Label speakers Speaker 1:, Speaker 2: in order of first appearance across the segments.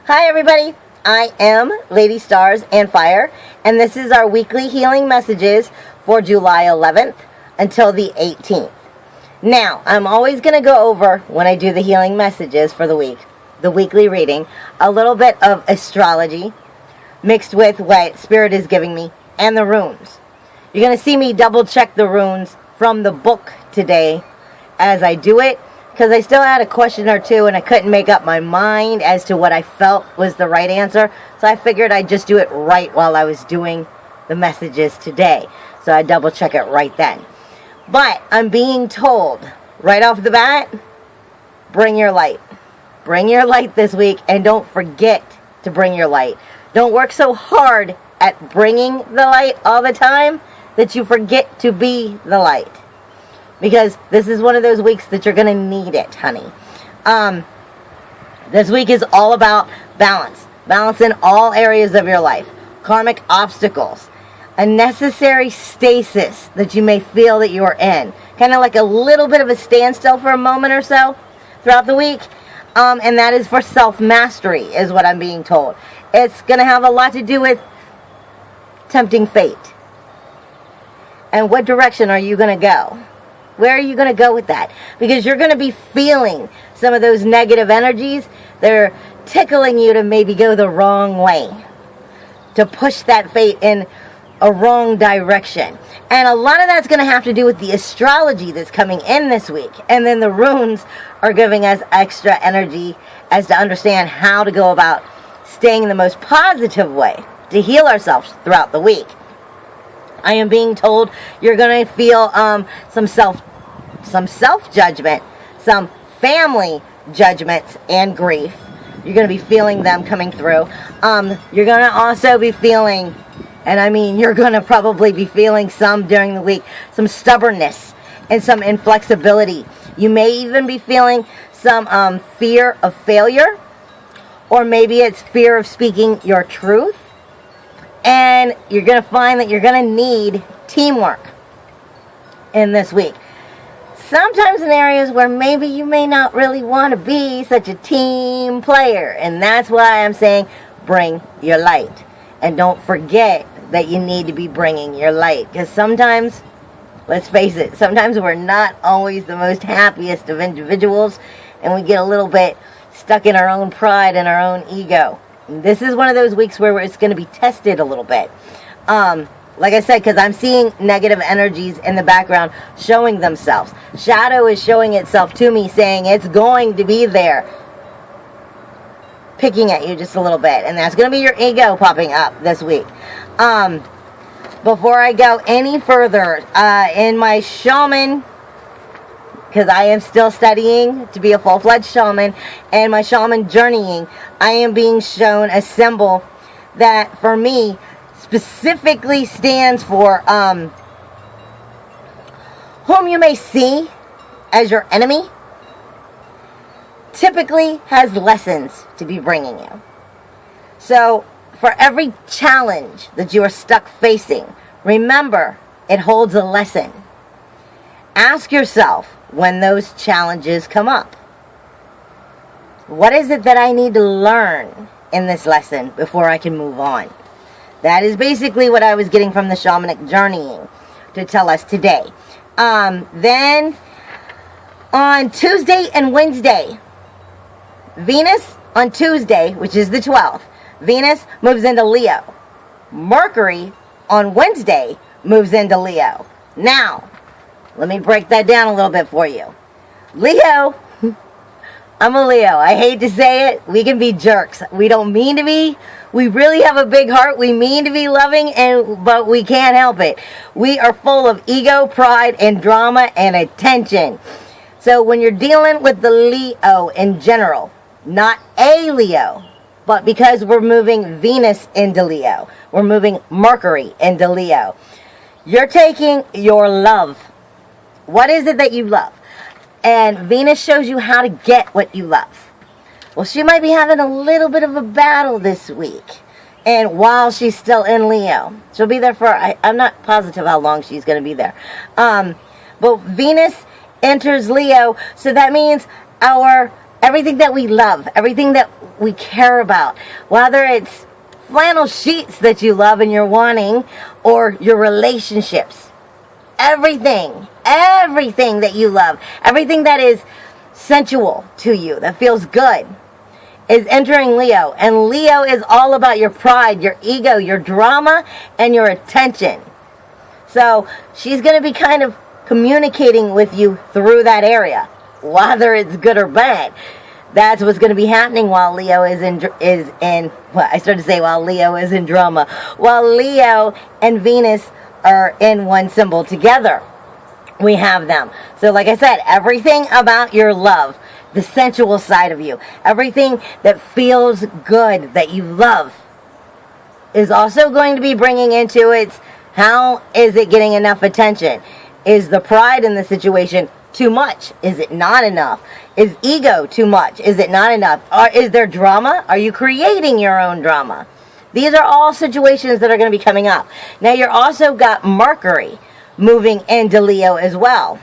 Speaker 1: Hi everybody, I am Lady Stars and Fire, and this is our weekly healing messages for July 11th until the 18th. Now, I'm always going to go over, when I do the healing messages for the week, the weekly reading, a little bit of astrology mixed with what Spirit is giving me, and the runes. You're going to see me double check the runes from the book today as I do it, because I still had a question or two and I couldn't make up my mind as to what I felt was the right answer. So I figured I'd just do it right while I was doing the messages today. So I double check it right then. But I'm being told right off the bat, bring your light. Bring your light this week, and don't forget to bring your light. Don't work so hard at bringing the light all the time that you forget to be the light. Because this is one of those weeks that you're going to need it, honey. This week is all about balance. Balance in all areas of your life. Karmic obstacles. A necessary stasis that you may feel that you are in. Kind of like a little bit of a standstill for a moment or so throughout the week. And that is for self-mastery, is what I'm being told. It's going to have a lot to do with tempting fate. And what direction are you going to go? Where are you going to go with that? Because you're going to be feeling some of those negative energies. They're tickling you to maybe go the wrong way. To push that fate in a wrong direction. And a lot of that's going to have to do with the astrology that's coming in this week. And then the runes are giving us extra energy as to understand how to go about staying in the most positive way to heal ourselves throughout the week. I am being told you're going to feel some self-judgment, some family judgments and grief. You're going to be feeling them coming through. You're going to also be feeling, and I mean you're going to probably be feeling some during the week, some stubbornness and some inflexibility. You may even be feeling some fear of failure, or maybe it's fear of speaking your truth. And you're going to find that you're going to need teamwork in this week. Sometimes in areas where maybe you may not really want to be such a team player. And that's why I'm saying bring your light. And don't forget that you need to be bringing your light. Because sometimes, let's face it, sometimes we're not always the most happiest of individuals. And we get a little bit stuck in our own pride and our own ego. This is one of those weeks where it's going to be tested a little bit. Like I said, because I'm seeing negative energies in the background showing themselves. Shadow is showing itself to me, saying it's going to be there, picking at you just a little bit. And that's going to be your ego popping up this week. Before I go any further, in my shaman, because I am still studying to be a full-fledged shaman, and my shaman journeying, I am being shown a symbol that, for me, specifically stands for whom you may see as your enemy, typically has lessons to be bringing you. So, for every challenge that you are stuck facing, remember, it holds a lesson. Ask yourself, when those challenges come up, what is it that I need to learn in this lesson before I can move on? That is basically what I was getting from the shamanic journeying to tell us today. Then on Tuesday and Wednesday, Venus on Tuesday, which is the 12th, Venus moves into Leo. Mercury on Wednesday moves into Leo. Now, let me break that down a little bit for you. Leo, I'm a Leo. I hate to say it. We can be jerks. We don't mean to be. We really have a big heart. We mean to be loving, but we can't help it. We are full of ego, pride, and drama and attention. So when you're dealing with the Leo in general, not a Leo, but because we're moving Venus into Leo, we're moving Mercury into Leo, you're taking your love. What is it that you love? And Venus shows you how to get what you love. Well, she might be having a little bit of a battle this week. And while she's still in Leo, she'll be there for, I'm not positive how long she's going to be there. But Venus enters Leo, so that means our everything that we love, everything that we care about, whether it's flannel sheets that you love and you're wanting, or your relationships, everything that you love, everything that is sensual to you, that feels good, is entering Leo. And Leo is all about your pride, your ego, your drama, and your attention. So she's going to be kind of communicating with you through that area, whether it's good or bad. That's what's going to be happening while Leo is in well, I started to say while Leo is in drama. While Leo and Venus are in one symbol together, we have them. So like I said, everything about your love, the sensual side of you, everything that feels good, that you love, is also going to be bringing into its, how is it getting enough attention? Is the pride in the situation too much? Is it not enough? Is ego too much? Is it not enough? Or is there drama? Are you creating your own drama? These are all situations that are going to be coming up. Now you're also got Mercury moving into Leo as well.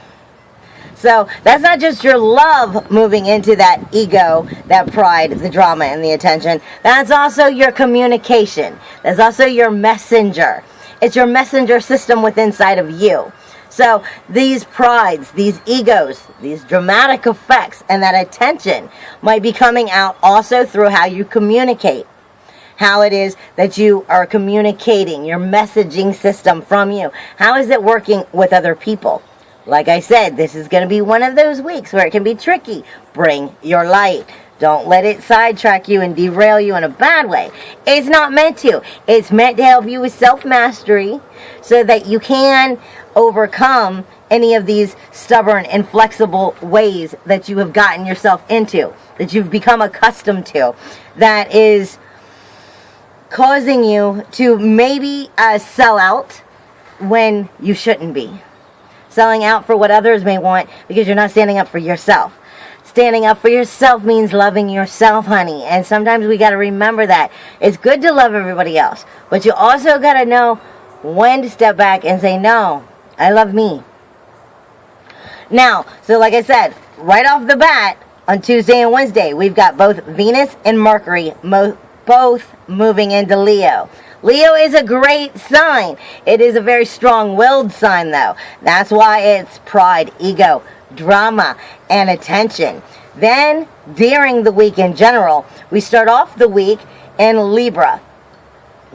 Speaker 1: So that's not just your love moving into that ego, that pride, the drama, and the attention. That's also your communication. That's also your messenger. It's your messenger system within inside of you. So these prides, these egos, these dramatic effects, and that attention might be coming out also through how you communicate. How it is that you are communicating, your messaging system from you. How is it working with other people? Like I said, this is going to be one of those weeks where it can be tricky. Bring your light. Don't let it sidetrack you and derail you in a bad way. It's not meant to. It's meant to help you with self-mastery so that you can overcome any of these stubborn, inflexible ways that you have gotten yourself into, that you've become accustomed to, that is causing you to maybe sell out when you shouldn't be. Selling out for what others may want because you're not standing up for yourself. Standing up for yourself means loving yourself, honey. And sometimes we got to remember that. It's good to love everybody else, but you also got to know when to step back and say, no, I love me. Now, so like I said, right off the bat, on Tuesday and Wednesday, we've got both Venus and Mercury both moving into Leo. Leo is a great sign. It is a very strong-willed sign, though. That's why it's pride, ego, drama, and attention. Then, during the week in general, we start off the week in Libra.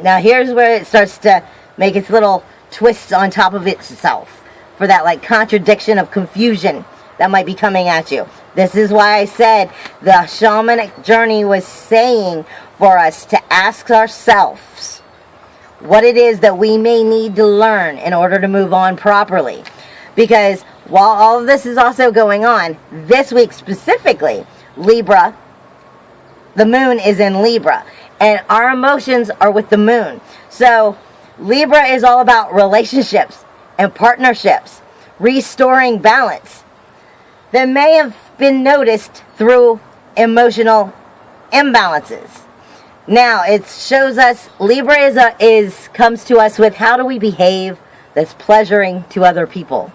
Speaker 1: Now, here's where it starts to make its little twists on top of itself for that, like, contradiction of confusion that might be coming at you. This is why I said the shamanic journey was saying for us to ask ourselves what it is that we may need to learn in order to move on properly. Because while all of this is also going on, this week specifically, Libra, the moon is in Libra, and our emotions are with the moon. So Libra is all about relationships and partnerships, restoring balance that may have been noticed through emotional imbalances. Now, it shows us, Libra comes to us with how do we behave that's pleasuring to other people.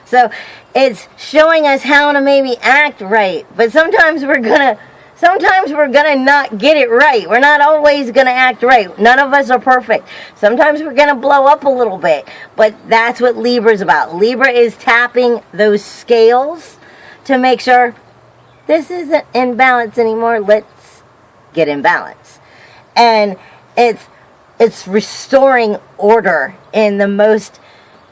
Speaker 1: So, it's showing us how to maybe act right, but sometimes we're gonna not get it right. We're not always gonna act right. None of us are perfect. Sometimes we're gonna blow up a little bit, but that's what Libra's about. Libra is tapping those scales to make sure this isn't in balance anymore. Let's get in balance. And it's restoring order in the most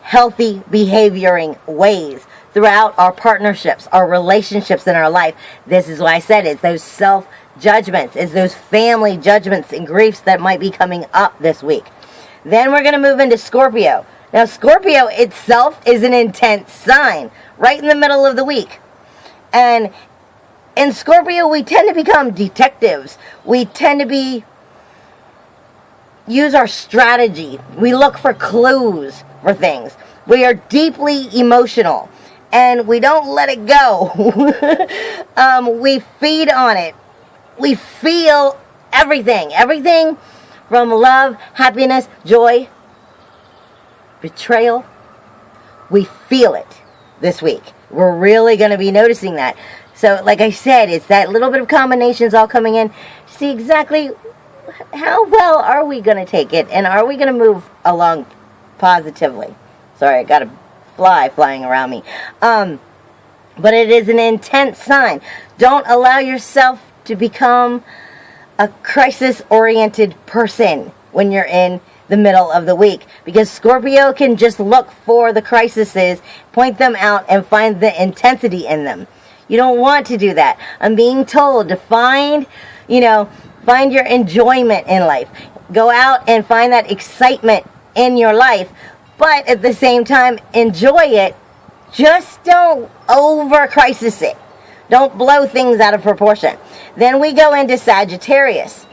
Speaker 1: healthy behavioring ways throughout our partnerships, our relationships in our life. This is why I said it's those self-judgments, it's those family judgments and griefs that might be coming up this week. Then we're going to move into Scorpio. Now, Scorpio itself is an intense sign right in the middle of the week. And in Scorpio, we tend to become detectives. We tend to use our strategy. We look for clues for things. We are deeply emotional, and we don't let it go. We feed on it. We feel everything. Everything from love, happiness, joy, betrayal. We feel it this week. We're really going to be noticing that. So, like I said, it's that little bit of combinations all coming in to see exactly how well are we going to take it, and are we going to move along positively. Sorry, I got a fly flying around me. But it is an intense sign. Don't allow yourself to become a crisis-oriented person when you're in the middle of the week, because Scorpio can just look for the crises, point them out, and find the intensity in them. You don't want to do that. I'm being told to find your enjoyment in life. Go out and find that excitement in your life, but at the same time, enjoy it. Just don't over-crisis it. Don't blow things out of proportion. Then we go into Sagittarius.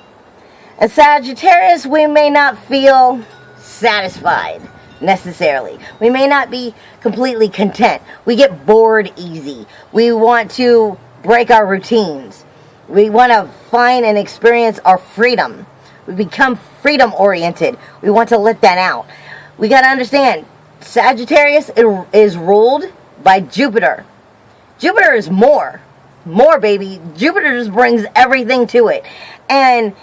Speaker 1: At Sagittarius, we may not feel satisfied necessarily. We may not be completely content. We get bored easy. We want to break our routines. We want to find and experience our freedom. We become freedom-oriented. We want to let that out. We got to understand, Sagittarius is ruled by Jupiter. Jupiter is more, baby. Jupiter just brings everything to it. And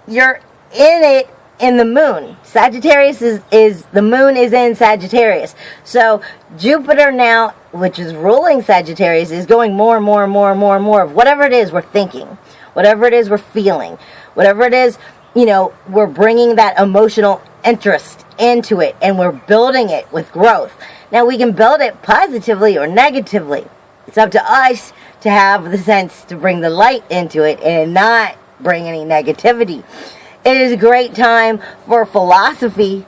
Speaker 1: you're in it in the moon. Sagittarius is the moon is in Sagittarius. So Jupiter now, which is ruling Sagittarius, is going more and more and more and more and more of whatever it is we're thinking, whatever it is we're feeling, whatever it is, we're bringing that emotional interest into it, and we're building it with growth. Now, we can build it positively or negatively. It's up to us to have the sense to bring the light into it and not bring any negativity. It is a great time for philosophy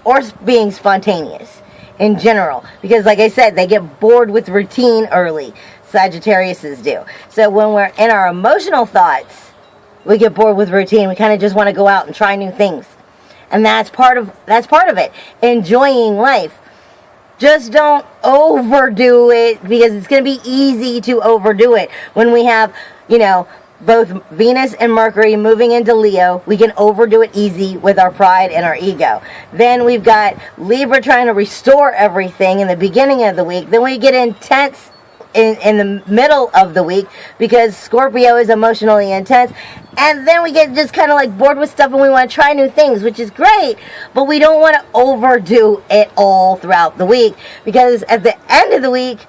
Speaker 1: or being spontaneous in general, because like I said, they get bored with routine early. Sagittariuses do. So when we're in our emotional thoughts, we get bored with routine. We kind of just want to go out and try new things. And that's part of it. Enjoying life. Just don't overdo it, because it's going to be easy to overdo it. When we have, both Venus and Mercury moving into Leo, we can overdo it easy with our pride and our ego. Then we've got Libra trying to restore everything in the beginning of the week. Then we get intense in the middle of the week, because Scorpio is emotionally intense. And then we get just kind of like bored with stuff, and we want to try new things, which is great, but we don't want to overdo it all throughout the week, because at the end of the week,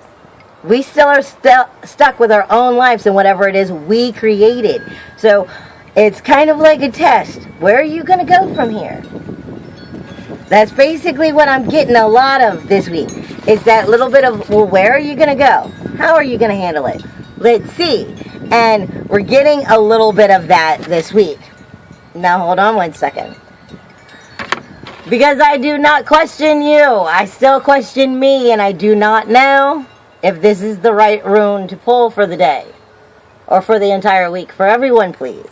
Speaker 1: we still are stuck with our own lives and whatever it is we created. So it's kind of like a test. Where are you going to go from here? That's basically what I'm getting a lot of this week. It's that little bit of, well, where are you going to go? How are you going to handle it? Let's see. And we're getting a little bit of that this week. Now, hold on one second. Because I do not question you. I still question me, and I do not know if this is the right rune to pull for the day. Or for the entire week. For everyone, please.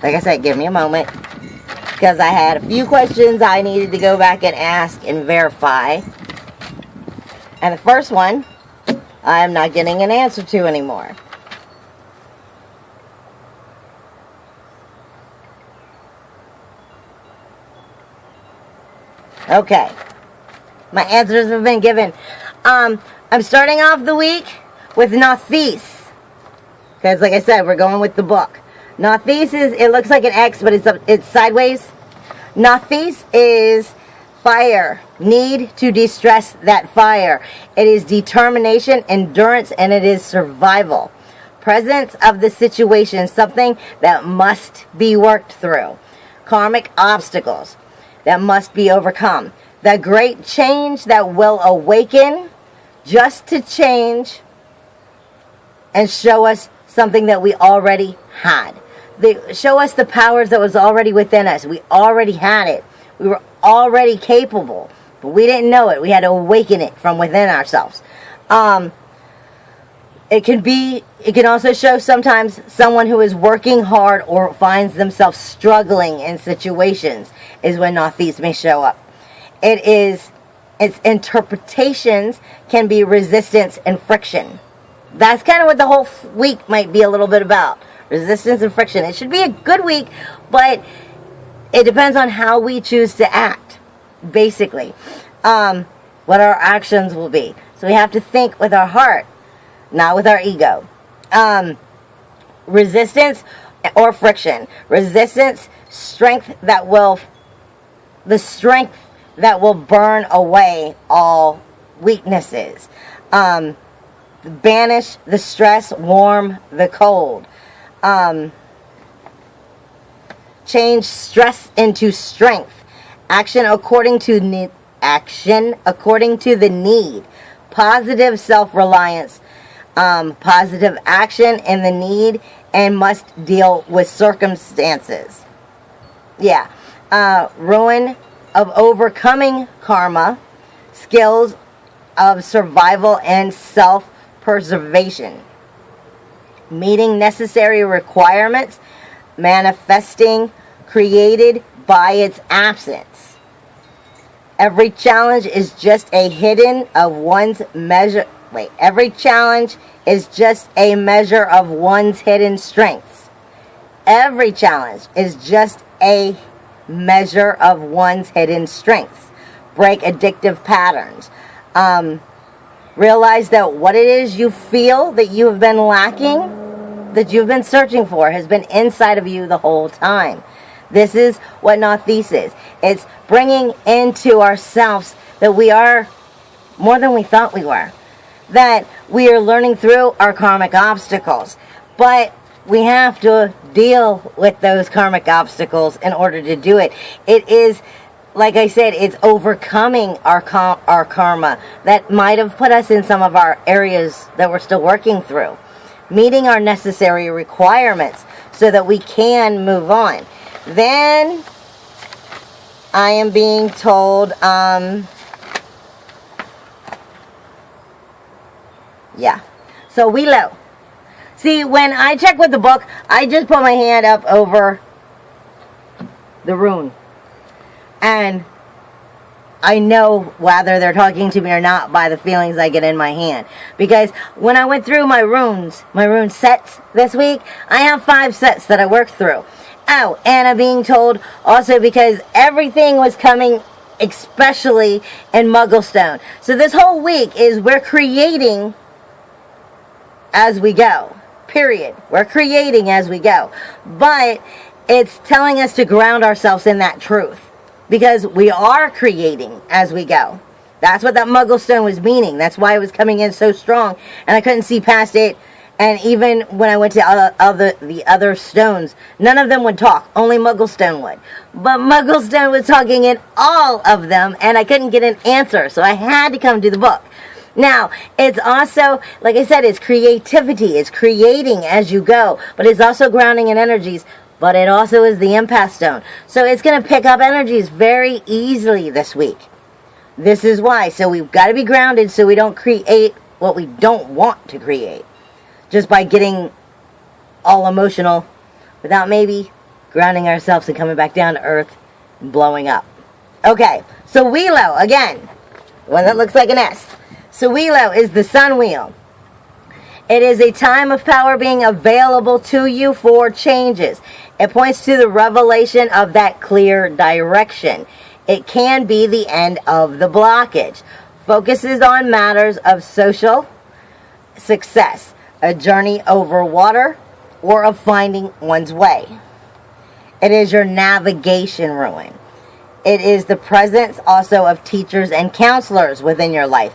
Speaker 1: Like I said, give me a moment. Because I had a few questions I needed to go back and ask and verify. And the first one, I'm not getting an answer to anymore. Okay. My answers have been given. I'm starting off the week with Nathis. Because like I said, we're going with the book. Nathis is, it looks like an X, but it's sideways. Nathis is fire. Need to de-stress that fire. It is determination, endurance, and it is survival. Presence of the situation, something that must be worked through. Karmic obstacles that must be overcome. The great change that will awaken just to change and show us something that we already had. They show us the powers that was already within us. We already had it. We were already capable, but we didn't know it. We had to awaken it from within ourselves. It can also show sometimes someone who is working hard or finds themselves struggling in situations is when Nathis may show up. Its interpretations can be resistance and friction. That's kind of what the whole week might be a little bit about. Resistance and friction. It should be a good week, but it depends on how we choose to act. basically, what our actions will be. So we have to think with our heart, not with our ego. Resistance or friction. Resistance, the strength that will burn away all weaknesses. Banish the stress, warm the cold. Change stress into strength. Action according to the need. Positive self-reliance. Positive action in the need and must deal with circumstances. Yeah. Ruin of overcoming karma. Skills of survival and self-preservation. Meeting necessary requirements. Manifesting created by its absence. Every challenge is just a every challenge is just a measure of one's hidden strengths. Every challenge is just a measure of one's hidden strengths. Break addictive patterns. Realize that what it is you feel that you have been lacking, that you've been searching for, has been inside of you the whole time. This is what Nauthese is. It's bringing into ourselves that we are more than we thought we were. That we are learning through our karmic obstacles. But we have to deal with those karmic obstacles in order to do it. It is, like I said, it's overcoming our karma that might have put us in some of our areas that we're still working through. Meeting our necessary requirements so that we can move on. Then I am being told, yeah. So Welo. See, when I check with the book, I just put my hand up over the rune. And I know whether they're talking to me or not by the feelings I get in my hand. Because when I went through my rune sets this week, I have 5 sets that I worked through. Oh, and I'm being told also because everything was coming, especially in Mugglestone. So this whole week is we're creating as we go. Period. We're creating as we go. But it's telling us to ground ourselves in that truth. Because we are creating as we go. That's what that Mugglestone was meaning. That's why it was coming in so strong. And I couldn't see past it. And even when I went to the other stones, none of them would talk. Only Mugglestone would. But Mugglestone was talking in all of them. And I couldn't get an answer. So I had to come to the book. Now, it's also, like I said, it's creativity. It's creating as you go. But it's also grounding in energies. But it also is the empath stone. So it's going to pick up energies very easily this week. This is why. So we've got to be grounded so we don't create what we don't want to create. Just by getting all emotional without maybe grounding ourselves and coming back down to earth and blowing up. Okay, so Welo, again, one that looks like an S. So Welo is the sun wheel. It is a time of power being available to you for changes. It points to the revelation of that clear direction. It can be the end of the blockage. Focuses on matters of social success, a journey over water, or of finding one's way. It is your navigation rune. It is the presence also of teachers and counselors within your life.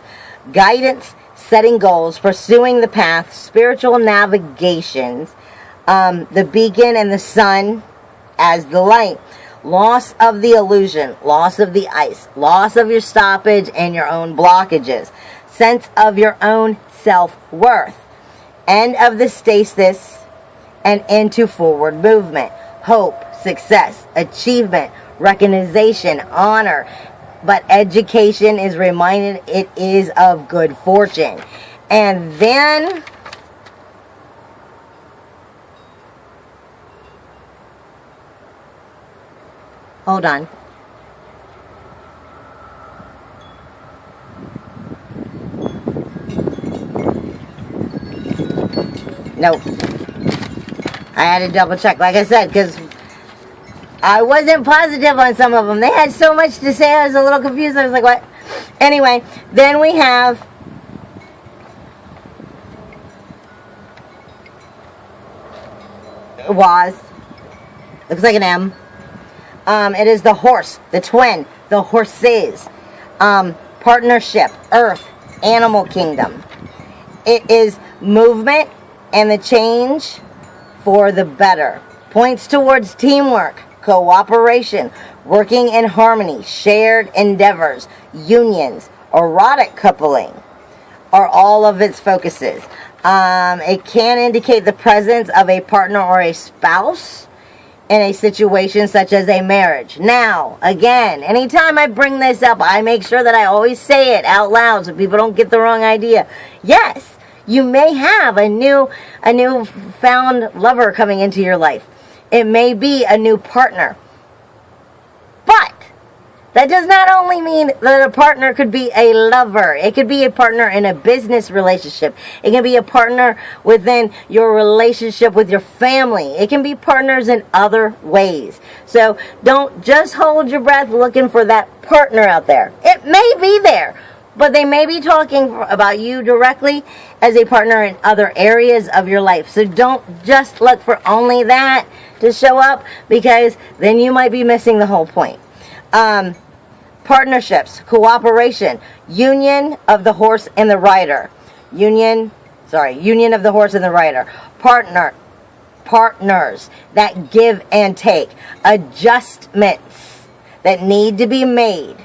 Speaker 1: Guidance, setting goals, pursuing the path, spiritual navigations, the beacon and the sun as the light. Loss of the illusion, loss of the ice, loss of your stoppage and your own blockages, sense of your own self-worth, end of the stasis and into forward movement, hope, success, achievement, recognition, honor. But education is reminded it is of good fortune. And then hold on. Nope. I had to double check, like I said, because I wasn't positive on some of them. They had so much to say, I was a little confused. I was like, what? Anyway, then we have was. Looks like an M. It is the horse, the twin, the horses. Partnership, earth, animal kingdom. It is movement and the change for the better. Points towards teamwork, cooperation, working in harmony, shared endeavors, unions, erotic coupling are all of its focuses. It can indicate the presence of a partner or a spouse in a situation such as a marriage. Now, again, anytime I bring this up, I make sure that I always say it out loud so people don't get the wrong idea. Yes, you may have a new found lover coming into your life. It may be a new partner. But that does not only mean that a partner could be a lover. It could be a partner in a business relationship. It can be a partner within your relationship with your family. It can be partners in other ways. So don't just hold your breath looking for that partner out there. It may be there, but they may be talking about you directly as a partner in other areas of your life. So don't just look for only that to show up, because then you might be missing the whole point. Partnerships, cooperation, union of the horse and the rider. Union of the horse and the rider. Partners that give and take. Adjustments that need to be made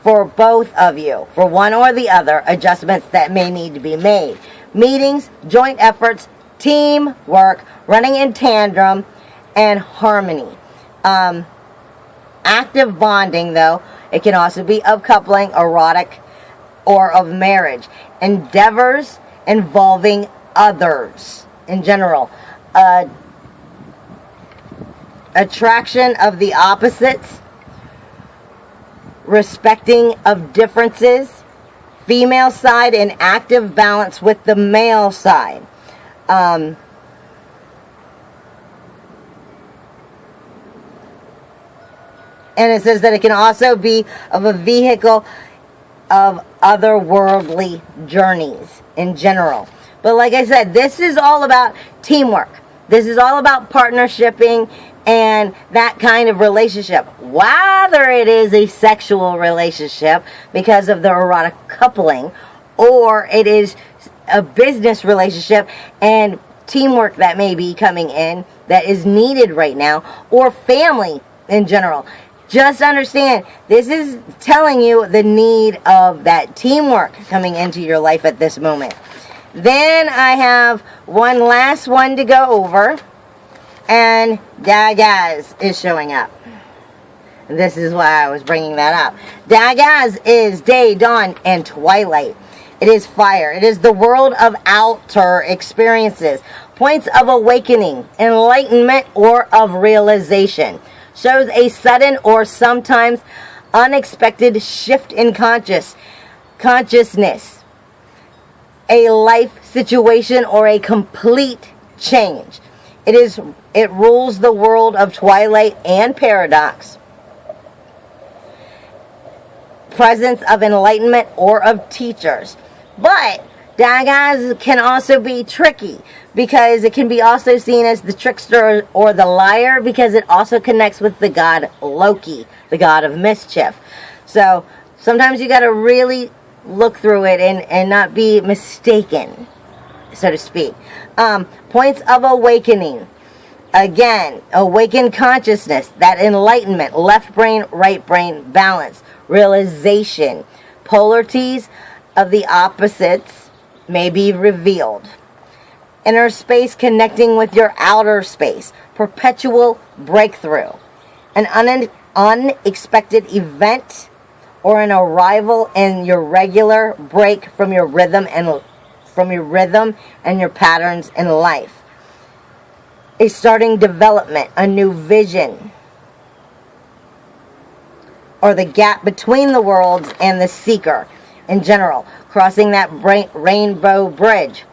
Speaker 1: for both of you, for one or the other, adjustments that may need to be made. Meetings, joint efforts, teamwork, running in tandem, and harmony. Active bonding, though, it can also be of coupling, erotic, or of marriage. Endeavors involving others in general. Attraction of the opposites. Respecting of differences. Female side in active balance with the male side. And it says that it can also be of a vehicle of otherworldly journeys in general. But like I said, this is all about teamwork. This is all about partnershiping and that kind of relationship. Whether it is a sexual relationship because of the erotic coupling, or it is a business relationship and teamwork that may be coming in that is needed right now, or family in general. Just understand, this is telling you the need of that teamwork coming into your life at this moment. Then I have one last one to go over, and Dagaz is showing up. This is why I was bringing that up. Dagaz is day, dawn, and twilight. It is fire. It is the world of outer experiences, points of awakening, enlightenment, or of realization. Shows a sudden or sometimes unexpected shift in consciousness, a life situation, or a complete change. It rules the world of twilight and paradox. Presence of enlightenment or of teachers. But Dagaz can also be tricky, because it can be also seen as the trickster or the liar, because it also connects with the god Loki, the god of mischief. So sometimes you got to really look through it and not be mistaken, so to speak. Points of awakening. Again, awakened consciousness, that enlightenment, left brain, right brain balance, realization, polarities of the opposites may be revealed. Inner space connecting with your outer space. Perpetual breakthrough. An unexpected event or an arrival in your regular break from your rhythm and your patterns in life. A starting development, a new vision, or the gap between the worlds and the seeker in general. Crossing that rainbow bridge.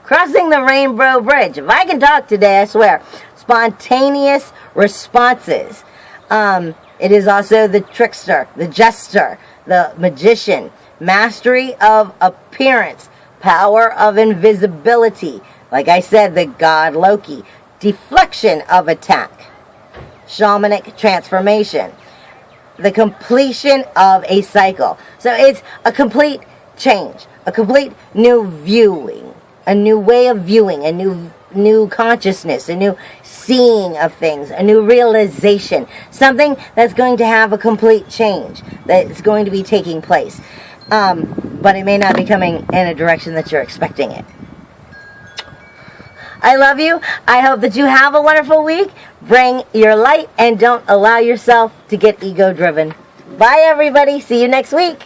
Speaker 1: Crossing the rainbow bridge. If I can talk today, I swear. Spontaneous responses. It is also the trickster, the jester, the magician, mastery of appearance, power of invisibility, like I said, the god Loki, deflection of attack, shamanic transformation, the completion of a cycle. So it's a complete change, a complete new viewing, a new way of viewing, a new consciousness, a new seeing of things, a new realization, something that's going to have a complete change, that's going to be taking place. But it may not be coming in a direction that you're expecting it. I love you. I hope that you have a wonderful week. Bring your light and don't allow yourself to get ego driven. Bye, everybody. See you next week.